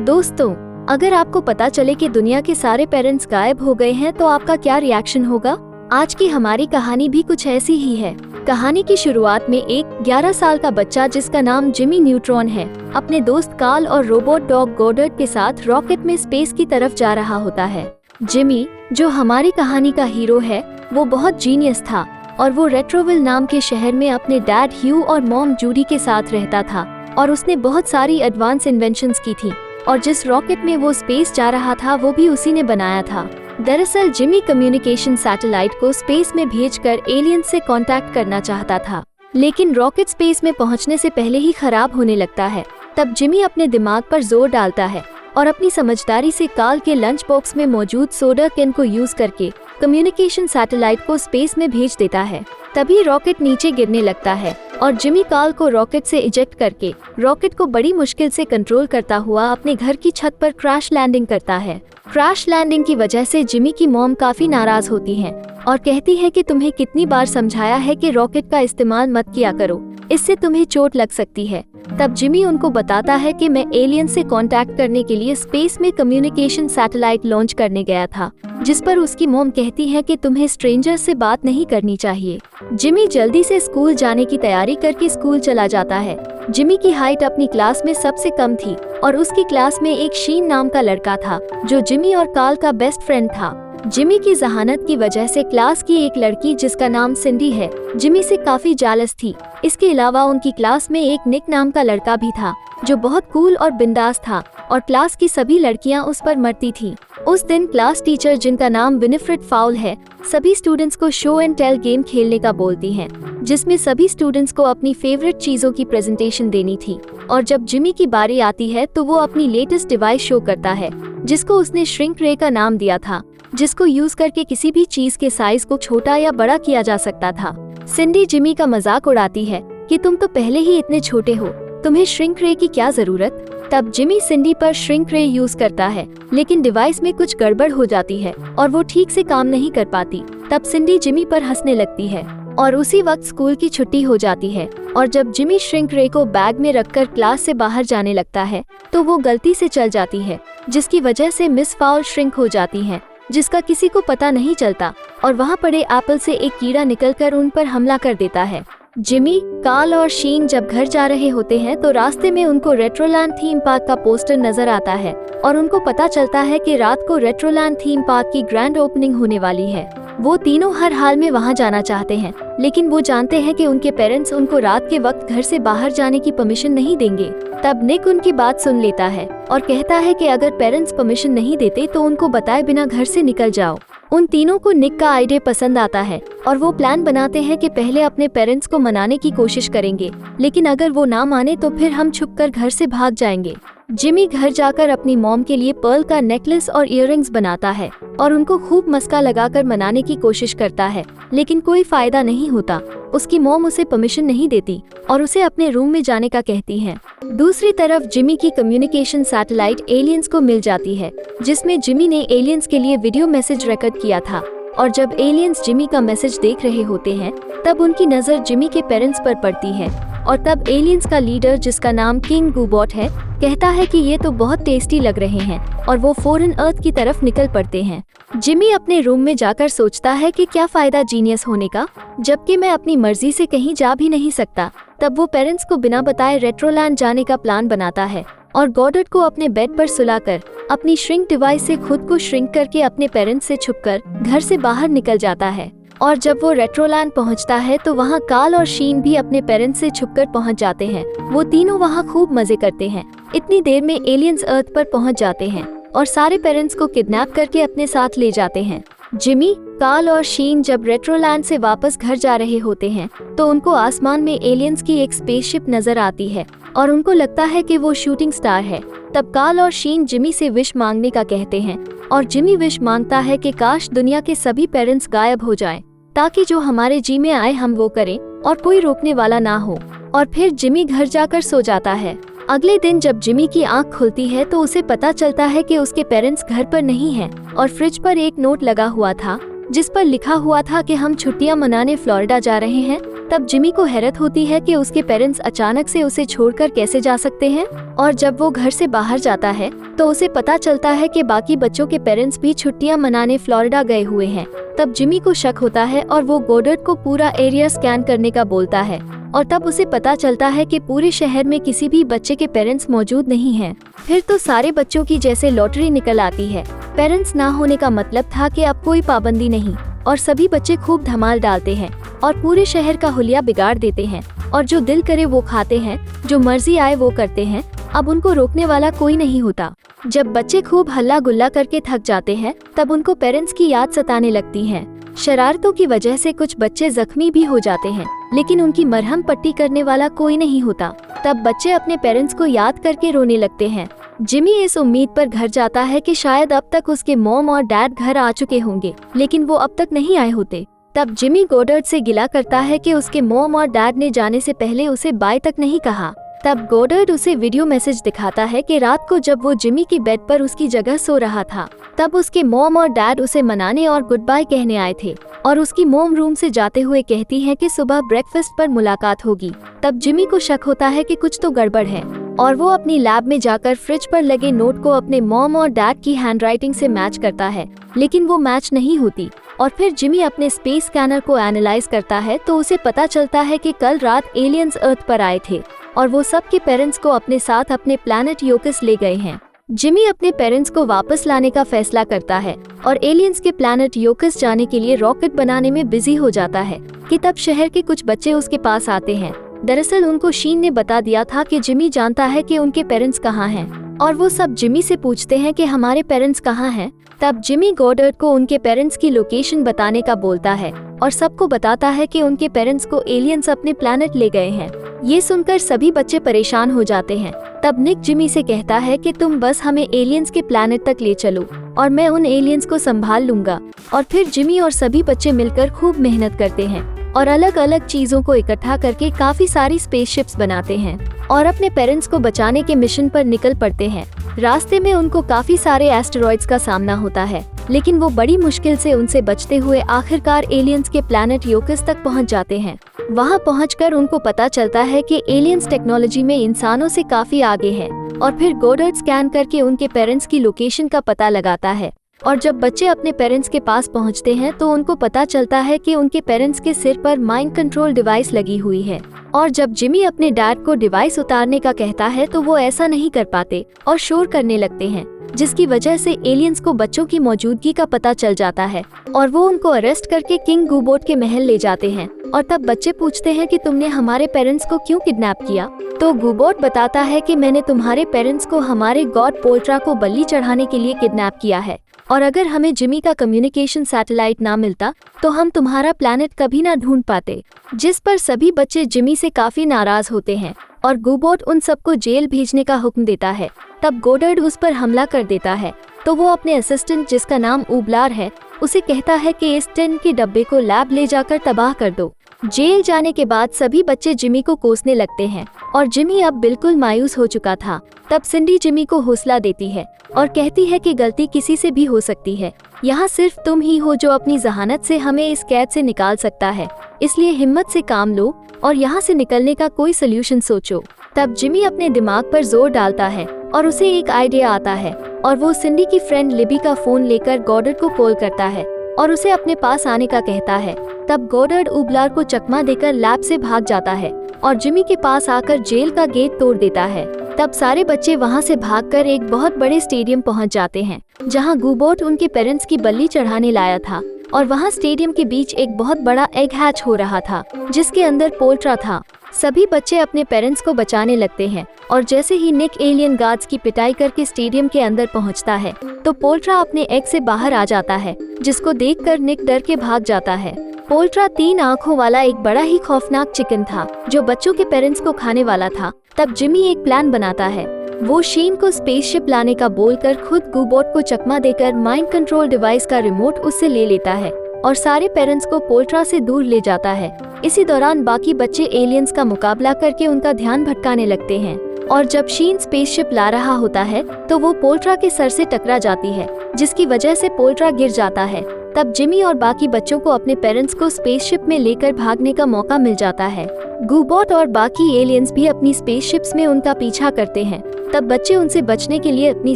दोस्तों, अगर आपको पता चले कि दुनिया के सारे पेरेंट्स गायब हो गए हैं तो आपका क्या रिएक्शन होगा? आज की हमारी कहानी भी कुछ ऐसी ही है। कहानी की शुरुआत में एक 11 साल का बच्चा जिसका नाम जिमी न्यूट्रॉन है, अपने दोस्त कार्ल और रोबोट डॉग गॉडर्ट के साथ रॉकेट में स्पेस की तरफ जा रहा होता है। जिमी, जो हमारी कहानी का हीरो है, वो बहुत जीनियस था और वो रेट्रोविल नाम के शहर में अपने डैड ह्यू और मॉम जूडी के साथ रहता था और उसने बहुत सारी एडवांस इन्वेंशंस की थी और जिस रॉकेट में वो स्पेस जा रहा था वो भी उसी ने बनाया था। दरअसल जिमी कम्युनिकेशन सैटेलाइट को स्पेस में भेजकर एलियंस से कांटेक्ट करना चाहता था, लेकिन रॉकेट स्पेस में पहुंचने से पहले ही खराब होने लगता है। तब जिमी अपने दिमाग पर जोर डालता है और अपनी समझदारी से कार्ल के लंच बॉक्स में मौजूद सोडा कैन को यूज करके कम्युनिकेशन सैटेलाइट को स्पेस में भेज देता है। तभी रॉकेट नीचे गिरने लगता है और जिमी कार्ल को रॉकेट से इजेक्ट करके रॉकेट को बड़ी मुश्किल से कंट्रोल करता हुआ अपने घर की छत पर क्रैश लैंडिंग करता है। क्रैश लैंडिंग की वजह से जिमी की मॉम काफी नाराज होती हैं और कहती है कि तुम्हें कितनी बार समझाया है कि रॉकेट का इस्तेमाल मत किया करो, इससे तुम्हें चोट लग सकती है। तब जिमी उनको बताता है कि मैं एलियन से कांटेक्ट करने के लिए स्पेस में कम्युनिकेशन सैटेलाइट लॉन्च करने गया था, जिस पर उसकी मॉम कहती है कि तुम्हें स्ट्रेंजर से बात नहीं करनी चाहिए। जिमी जल्दी से स्कूल जाने की तैयारी करके स्कूल चला जाता है। जिमी की हाइट अपनी क्लास में सबसे कम थी और उसकी क्लास में एक शीन नाम का लड़का था जो जिमी और कार्ल का बेस्ट फ्रेंड था। जिमी की जहानत की वजह से क्लास की एक लड़की जिसका नाम सिंडी है, जिमी से काफी जेलस थी। इसके अलावा उनकी क्लास में एक निक नाम का लड़का भी था जो बहुत कूल और बिंदास था और क्लास की सभी लड़कियां उस पर मरती थी। उस दिन क्लास टीचर, जिनका नाम विनिफ्रेड फाउल है, सभी स्टूडेंट्स को शो एंड टेल गेम खेलने का बोलती हैं, जिसमें सभी स्टूडेंट्स को अपनी फेवरेट चीजों की प्रेजेंटेशन देनी थी। और जब जिमी की बारी आती है तो वो अपनी लेटेस्ट डिवाइस शो करता है जिसको उसने श्रिंक रे का नाम दिया था, जिसको यूज करके किसी भी चीज के साइज को छोटा या बड़ा किया जा सकता था। सिंडी जिमी का मजाक उड़ाती है कि तुम तो पहले ही इतने छोटे हो, तुम्हें श्रिंक रे की क्या जरूरत। तब जिमी सिंडी पर श्रिंक रे यूज करता है, लेकिन डिवाइस में कुछ गड़बड़ हो जाती है और वो ठीक से काम नहीं कर पाती। तब सिंडी जिमी पर हंसने लगती है और उसी वक्त स्कूल की छुट्टी हो जाती है। और जब जिमी श्रिंक रे को बैग में रखकर क्लास से बाहर जाने लगता है तो वो गलती से चल जाती है, जिसकी वजह से मिस फाउल श्रिंक हो जाती है, जिसका किसी को पता नहीं चलता और वहाँ पड़े एप्पल से एक कीड़ा निकलकर उन पर हमला कर देता है। जिमी, कार्ल और शीन जब घर जा रहे होते हैं तो रास्ते में उनको रेट्रोलैंड थीम पार्क का पोस्टर नजर आता है और उनको पता चलता है कि रात को रेट्रोलैंड थीम पार्क की ग्रैंड ओपनिंग होने वाली है। वो तीनों हर हाल में वहां जाना चाहते हैं, लेकिन वो जानते हैं कि उनके पेरेंट्स उनको रात के वक्त घर से बाहर जाने की परमिशन नहीं देंगे। तब निक उनकी बात सुन लेता है और कहता है कि अगर पेरेंट्स परमिशन नहीं देते तो उनको बताए बिना घर से निकल जाओ। उन तीनों को निक का आइडिया पसंद आता है और वो प्लान बनाते हैं कि पहले अपने पेरेंट्स को मनाने की कोशिश करेंगे, लेकिन अगर वो ना माने तो फिर हम छुपकर घर से भाग जाएंगे। जिमी घर जाकर अपनी मॉम के लिए पर्ल का नेकलेस और इयररिंग्स बनाता है और उनको खूब मस्का लगाकर मनाने की कोशिश करता है, लेकिन कोई फायदा नहीं होता। उसकी मॉम उसे परमिशन नहीं देती और उसे अपने रूम में जाने का कहती है। दूसरी तरफ जिमी की कम्युनिकेशन सैटेलाइट एलियंस को मिल जाती है, जिसमें जिमी ने एलियंस के लिए वीडियो मैसेज रिकॉर्ड किया था। और जब एलियंस जिमी का मैसेज देख रहे होते हैं तब उनकी नजर जिमी के पेरेंट्स पर पड़ती है और तब एलियंस का लीडर, जिसका नाम किंग गूबॉट है, कहता है कि ये तो बहुत टेस्टी लग रहे हैं और वो फौरन अर्थ की तरफ निकल पड़ते हैं। जिमी अपने रूम में जाकर सोचता है कि क्या फायदा जीनियस होने का, जबकि मैं अपनी मर्जी से कहीं जा भी नहीं सकता। तब वो पेरेंट्स को बिना बताए रेट्रोलैंड जाने का प्लान बनाता है और गॉडर्ट को अपने बेड पर सुलाकर अपनी श्रिंक डिवाइस से खुद को श्रिंक करके अपने पेरेंट्स से छुपकर घर से बाहर निकल जाता है। और जब वो रेट्रोलैंड पहुंचता है तो वहाँ कार्ल और शीन भी अपने पेरेंट्स से छुपकर पहुंच जाते हैं। वो तीनों वहाँ खूब मजे करते हैं। इतनी देर में एलियंस अर्थ पर पहुंच जाते हैं और सारे पेरेंट्स को किडनैप करके अपने साथ ले जाते हैं। जिमी, कार्ल और शीन जब रेट्रोलैंड से वापस घर जा रहे होते हैं तो उनको आसमान में एलियंस की एक स्पेसशिप नजर आती है और उनको लगता है कि वो शूटिंग स्टार है। तब कार्ल और शीन जिमी से विश मांगने का कहते हैं और जिमी विश मांगता है कि काश दुनिया के सभी पेरेंट्स गायब हो जाएं, ताकि जो हमारे जी में आए हम वो करें और कोई रोकने वाला ना हो। और फिर जिमी घर जाकर सो जाता है। अगले दिन जब जिमी की आंख खुलती है तो उसे पता चलता है कि उसके पेरेंट्स घर पर नहीं हैं और फ्रिज पर एक नोट लगा हुआ था जिस पर लिखा हुआ था कि हम छुट्टियां मनाने फ्लोरिडा जा रहे हैं। तब जिमी को हैरत होती है कि उसके पेरेंट्स अचानक से उसे छोड़कर कैसे जा सकते हैं। और जब वो घर से बाहर जाता है तो उसे पता चलता है कि बाकी बच्चों के पेरेंट्स भी छुट्टियां मनाने फ्लोरिडा गए हुए हैं। तब जिमी को शक होता है और वो गोडर्ट को पूरा एरिया स्कैन करने का बोलता है। और तब उसे पता चलता है कि पूरे शहर में किसी भी बच्चे के पेरेंट्स मौजूद नहीं हैं। फिर तो सारे बच्चों की जैसे लॉटरी निकल आती है। पेरेंट्स ना होने का मतलब था कि अब कोई पाबंदी नहीं और सभी बच्चे खूब धमाल डालते हैं और पूरे शहर का हुलिया बिगाड़ देते हैं और जो दिल करे वो खाते हैं, जो मर्जी आए वो करते हैं। अब उनको रोकने वाला कोई नहीं होता। जब बच्चे खूब हल्ला गुल्ला करके थक जाते हैं तब उनको पेरेंट्स की याद सताने लगती है। शरारतों की वजह से कुछ बच्चे जख्मी भी हो जाते हैं, लेकिन उनकी मरहम पट्टी करने वाला कोई नहीं होता। तब बच्चे अपने पेरेंट्स को याद करके रोने लगते हैं। जिमी इस उम्मीद पर घर जाता है कि शायद अब तक उसके मॉम और डैड घर आ चुके होंगे, लेकिन वो अब तक नहीं आए होते। तब जिमी गोडर्ट से गिला करता है कि उसके मॉम और डैड ने जाने से पहले उसे बाय तक नहीं कहा। तब गोडर्ट उसे वीडियो मैसेज दिखाता है कि रात को जब वो जिमी की बेड पर उसकी जगह सो रहा था तब उसके मॉम और डैड उसे मनाने और गुड बाय कहने आए थे और उसकी मॉम रूम से जाते हुए कहती है कि सुबह ब्रेकफास्ट पर मुलाकात होगी। तब जिमी को शक होता है कि कुछ तो गड़बड़ है और वो अपनी लैब में जाकर फ्रिज पर लगे नोट को अपने मॉम और डैड की हैंडराइटिंग से मैच करता है, लेकिन वो मैच नहीं होती। और फिर जिमी अपने स्पेस स्कैनर को एनालाइज करता है तो उसे पता चलता है कि कल रात एलियंस अर्थ पर आए थे और वो सबके पेरेंट्स को अपने साथ अपने प्लैनेट यूकस ले गए हैं। जिमी अपने पेरेंट्स को वापस लाने का फैसला करता है और एलियंस के प्लैनेट यूकस जाने के लिए रॉकेट बनाने में बिजी हो जाता है कि तब शहर के कुछ बच्चे उसके पास आते हैं। दरअसल उनको शीन ने बता दिया था कि जिमी जानता है कि उनके पेरेंट्स कहाँ हैं और वो सब जिमी से पूछते हैं कि हमारे पेरेंट्स कहाँ हैं। तब जिमी गोडर्ट को उनके पेरेंट्स की लोकेशन बताने का बोलता है और सबको बताता है कि उनके पेरेंट्स को एलियंस अपने प्लैनेट ले गए हैं। ये सुनकर सभी बच्चे परेशान हो जाते हैं। तब निक जिमी से कहता है कि तुम बस हमें एलियंस के प्लैनेट तक ले चलो और मैं उन एलियंस को संभाल लूंगा। और फिर जिमी और सभी बच्चे मिलकर खूब मेहनत करते हैं और अलग अलग चीजों को इकट्ठा करके काफी सारी स्पेसशिप्स बनाते हैं और अपने पेरेंट्स को बचाने के मिशन पर निकल पड़ते हैं। रास्ते में उनको काफी सारे एस्टेरॉइड्स का सामना होता है, लेकिन वो बड़ी मुश्किल से उनसे बचते हुए आखिरकार एलियंस के प्लैनेट यूकस तक पहुंच जाते हैं। वहां पहुंचकर उनको पता चलता है कि एलियंस टेक्नोलॉजी में इंसानों से काफी आगे है और फिर गोडर्ट स्कैन करके उनके पेरेंट्स की लोकेशन का पता लगाता है। और जब बच्चे अपने पेरेंट्स के पास पहुंचते हैं तो उनको पता चलता है कि उनके पेरेंट्स के सिर पर माइंड कंट्रोल डिवाइस लगी हुई है। और जब जिमी अपने डैड को डिवाइस उतारने का कहता है तो वो ऐसा नहीं कर पाते और शोर करने लगते हैं, जिसकी वजह से एलियंस को बच्चों की मौजूदगी का पता चल जाता है और वो उनको अरेस्ट करके किंग गुबोट के महल ले जाते हैं। और तब बच्चे पूछते हैं कि तुमने हमारे पेरेंट्स को क्यों किडनैप किया। तो गुबोट बताता है कि मैंने तुम्हारे पेरेंट्स को हमारे गॉड पोल्ट्रा को बलि चढ़ाने के लिए किडनैप किया है और अगर हमें जिमी का कम्युनिकेशन सैटेलाइट ना मिलता तो हम तुम्हारा प्लैनेट कभी ना ढूंढ पाते। जिस पर सभी बच्चे जिमी से काफी नाराज होते हैं और गुबोट उन सबको जेल भेजने का हुक्म देता है। तब गोडर्ट उस पर हमला कर देता है तो वो अपने असिस्टेंट जिसका नाम उबलार है उसे कहता है कि इस टिन के डब्बे को लैब ले जाकर तबाह कर दो। जेल जाने के बाद सभी बच्चे जिमी को कोसने लगते हैं और जिमी अब बिल्कुल मायूस हो चुका था। तब सिंडी जिमी को हौसला देती है और कहती है कि गलती किसी से भी हो सकती है, यहाँ सिर्फ तुम ही हो जो अपनी जहानत से हमें इस कैद से निकाल सकता है, इसलिए हिम्मत से काम लो और यहाँ से निकलने का कोई सोल्यूशन सोचो। तब जिमी अपने दिमाग पर जोर डालता है और उसे एक आइडिया आता है और वो सिंडी की फ्रेंड लिबी का फोन लेकर गोडर्ट को कॉल करता है और उसे अपने पास आने का कहता है। तब गोडर्ट उबलार को चकमा देकर लैब से भाग जाता है और जिमी के पास आकर जेल का गेट तोड़ देता है। तब सारे बच्चे वहां से भागकर एक बहुत बड़े स्टेडियम पहुंच जाते हैं जहां गुबोट उनके पेरेंट्स की बलि चढ़ाने लाया था और वहां स्टेडियम के बीच एक बहुत बड़ा एग हैच हो रहा था जिसके अंदर पोल्ट्रा था। सभी बच्चे अपने पेरेंट्स को बचाने लगते हैं और जैसे ही निक एलियन गार्ड्स की पिटाई करके स्टेडियम के अंदर पहुंचता है तो पोल्ट्रा अपने एग से बाहर आ जाता है, जिसको देखकर निक डर के भाग जाता है। पोल्ट्रा 3 आँखों वाला एक बड़ा ही खौफनाक चिकन था जो बच्चों के पेरेंट्स को खाने वाला था। तब जिमी एक प्लान बनाता है। वो शीन को स्पेसशिप लाने का बोलकर खुद गुबोट को चकमा देकर माइंड कंट्रोल डिवाइस का रिमोट उससे ले लेता है और सारे पेरेंट्स को पोल्ट्रा से दूर ले जाता है। इसी दौरान बाकी बच्चे एलियंस का मुकाबला करके उनका ध्यान भटकाने लगते हैं और जब शीन स्पेसशिप ला रहा होता है तो वो पोल्ट्रा के सर से टकरा जाती है, जिसकी वजह से पोल्ट्रा गिर जाता है तब जिमी और बाकी बच्चों को अपने पेरेंट्स को स्पेसशिप में लेकर भागने का मौका मिल जाता है। गूबॉट और बाकी एलियंस भी अपनी स्पेसशिप्स में उनका पीछा करते हैं। तब बच्चे उनसे बचने के लिए अपनी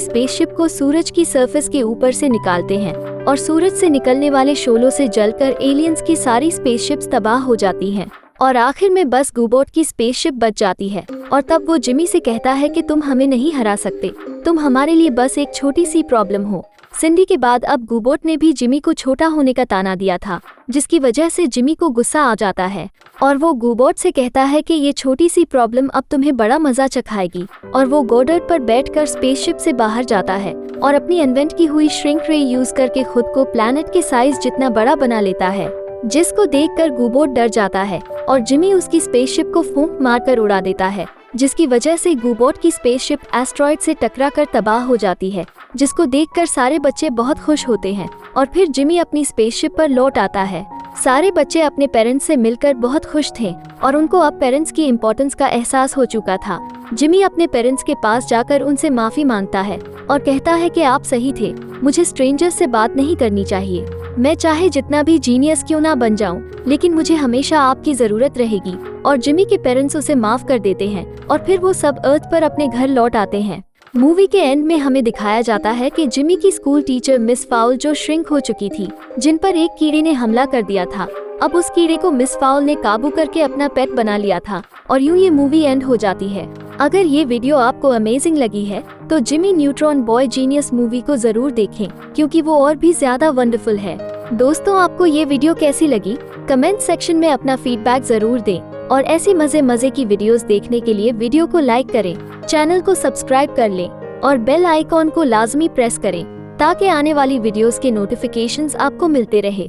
स्पेसशिप को सूरज की सरफेस के ऊपर से निकालते हैं और सूरज से निकलने वाले शोलों से जलकर एलियंस की सारी स्पेसशिप्स तबाह हो जाती हैं और आखिर में बस गूबॉट की स्पेसशिप बच जाती है। और तब वो जिमी से कहता है कि तुम हमें नहीं हरा सकते, तुम हमारे लिए बस एक छोटी सी प्रॉब्लम हो। सिंडी के बाद अब गूबॉट ने भी जिमी को छोटा होने का ताना दिया था, जिसकी वजह से जिमी को गुस्सा आ जाता है और वो गूबॉट से कहता है कि ये छोटी सी प्रॉब्लम अब तुम्हें बड़ा मजा चखाएगी। और वो गोडर्ट पर बैठकर स्पेसशिप से बाहर जाता है और अपनी इन्वेंट की हुई श्रिंक रे यूज करके खुद को प्लैनेट के साइज जितना बड़ा बना लेता है, जिसको देखकर गूबॉट डर जाता है और जिमी उसकी स्पेसशिप को फूंक मारकर उड़ा देता है, जिसकी वजह से गूबॉट की स्पेसशिप एस्ट्रॉइड से टकराकर तबाह हो जाती है, जिसको देखकर सारे बच्चे बहुत खुश होते हैं। और फिर जिमी अपनी स्पेसशिप पर लौट आता है। सारे बच्चे अपने पेरेंट्स से मिलकर बहुत खुश थे और उनको अब पेरेंट्स की इम्पोर्टेंस का एहसास हो चुका था। जिमी अपने पेरेंट्स के पास जाकर उनसे माफी मांगता है और कहता है कि आप सही थे, मुझे स्ट्रेंजर्स से बात नहीं करनी चाहिए। मैं चाहे जितना भी जीनियस क्यों ना बन जाऊं, लेकिन मुझे हमेशा आपकी जरूरत रहेगी। और जिमी के पेरेंट्स उसे माफ कर देते हैं और फिर वो सब अर्थ पर अपने घर लौट आते हैं। मूवी के एंड में हमें दिखाया जाता है कि जिमी की स्कूल टीचर मिस फाउल, जो श्रिंक हो चुकी थी, जिन पर एक कीड़े ने हमला कर दिया था, अब उस कीड़े को मिस फाउल ने काबू करके अपना पेट बना लिया था और यूं ये मूवी एंड हो जाती है। अगर ये वीडियो आपको अमेजिंग लगी है तो Jimmy neutron boy genius movie को जरूर देखें, क्योंकि वो और भी ज्यादा वंडरफुल है। दोस्तों, आपको ये वीडियो कैसी लगी? कमेंट सेक्शन में अपना फीडबैक जरूर दें और ऐसी मजे की वीडियोस देखने के लिए वीडियो को लाइक करें, चैनल को सब्सक्राइब कर लें और बेल आइकॉन को लाजमी प्रेस करें ताकि आने वाली वीडियोस के नोटिफिकेशंस आपको मिलते रहे।